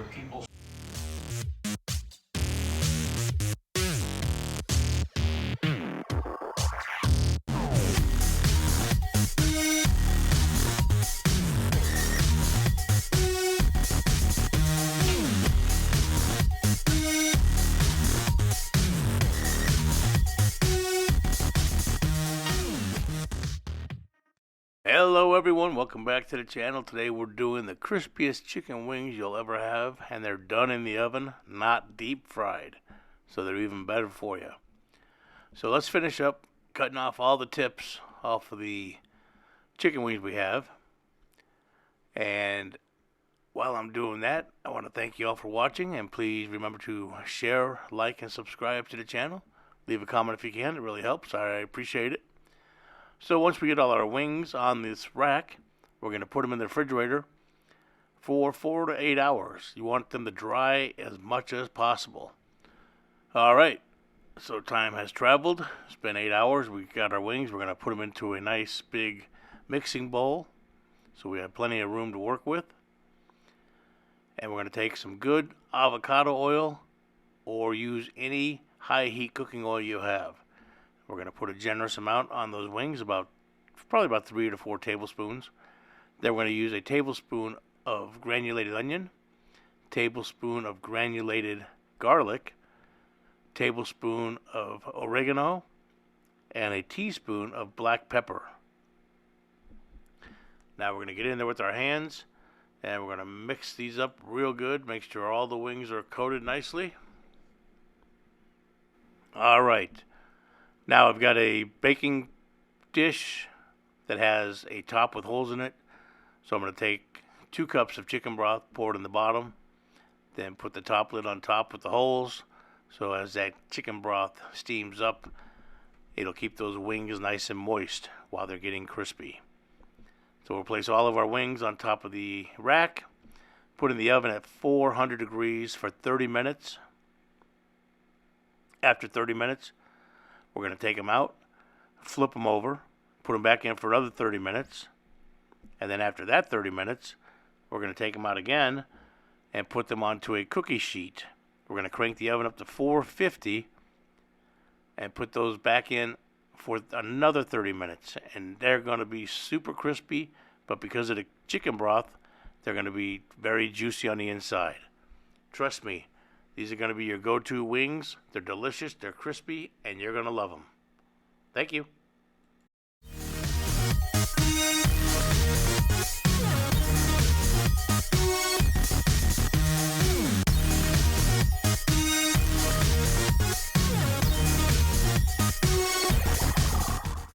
your people. Hello everyone, welcome back to the channel. Today we're doing the crispiest chicken wings you'll ever have, and they're done in the oven, not deep fried, so they're even better for you. So let's finish up cutting off all the tips off of the chicken wings we have. And while I'm doing that, I want to thank you all for watching, and please remember to share, like, and subscribe to the channel. Leave a comment if you can, it really helps. I appreciate it. So once we get all our wings on this rack, we're going to put them in the refrigerator for 4 to 8 hours. You want them to dry as much as possible. Alright, so time has traveled. It's been 8 hours. We got our wings. We're going to put them into a nice big mixing bowl so we have plenty of room to work with. And we're going to take some good avocado oil or use any high heat cooking oil you have. We're going to put a generous amount on those wings, probably about 3 to 4 tablespoons. Then we're going to use a tablespoon of granulated onion, tablespoon of granulated garlic, tablespoon of oregano, and a teaspoon of black pepper. Now we're going to get in there with our hands, and we're going to mix these up real good, make sure all the wings are coated nicely. All right. Now I've got a baking dish that has a top with holes in it. So I'm going to take 2 cups of chicken broth, pour it in the bottom, then put the top lid on top with the holes. So as that chicken broth steams up, it'll keep those wings nice and moist while they're getting crispy. So we'll place all of our wings on top of the rack, put in the oven at 400 degrees for 30 minutes. After 30 minutes, we're going to take them out, flip them over, put them back in for another 30 minutes. And then after that 30 minutes, we're going to take them out again and put them onto a cookie sheet. We're going to crank the oven up to 450 and put those back in for another 30 minutes. And they're going to be super crispy, but because of the chicken broth, they're going to be very juicy on the inside. Trust me. These are going to be your go-to wings. They're delicious, they're crispy, and you're going to love them. Thank you.